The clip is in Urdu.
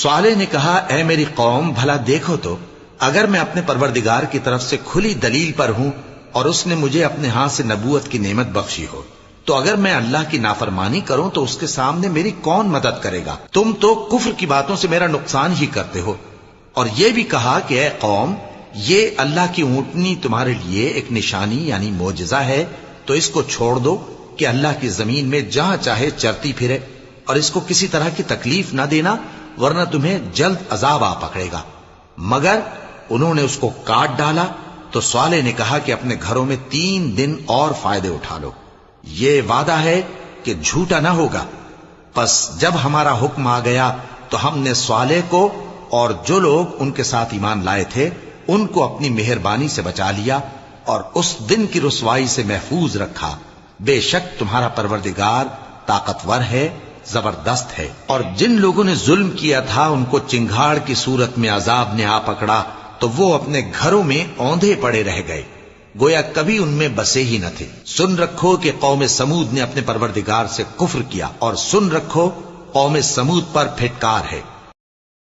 صالح نے کہا اے میری قوم بھلا دیکھو تو اگر میں اپنے پروردگار کی طرف سے کھلی دلیل پر ہوں اور اس نے مجھے اپنے ہاتھ سے نبوت کی نعمت بخشی ہو تو اگر میں اللہ کی نافرمانی کروں تو اس کے سامنے میری کون مدد کرے گا؟ تم تو کفر کی باتوں سے میرا نقصان ہی کرتے ہو۔ اور یہ بھی کہا کہ اے قوم یہ اللہ کی اونٹنی تمہارے لیے ایک نشانی یعنی معجزہ ہے تو اس کو چھوڑ دو کہ اللہ کی زمین میں جہاں چاہے چرتی پھرے اور اس کو کسی طرح کی تکلیف نہ دینا ورنہ تمہیں جلد عذاب آ پکڑے گا۔ مگر انہوں نے اس کو کاٹ ڈالا تو صالح نے کہا کہ اپنے گھروں میں 3 دن اور فائدے اٹھا لو، یہ وعدہ ہے کہ جھوٹا نہ ہوگا۔ پس جب ہمارا حکم آ گیا تو ہم نے صالح کو اور جو لوگ ان کے ساتھ ایمان لائے تھے ان کو اپنی مہربانی سے بچا لیا اور اس دن کی رسوائی سے محفوظ رکھا۔ بے شک تمہارا پروردگار طاقتور ہے، زبردست ہے۔ اور جن لوگوں نے ظلم کیا تھا ان کو چنگھاڑ کی صورت میں عذاب نے آ پکڑا تو وہ اپنے گھروں میں اوندھے پڑے رہ گئے، گویا کبھی ان میں بسے ہی نہ تھے۔ سن رکھو کہ قوم سمود نے اپنے پروردگار سے کفر کیا، اور سن رکھو قوم سمود پر پھٹکار ہے۔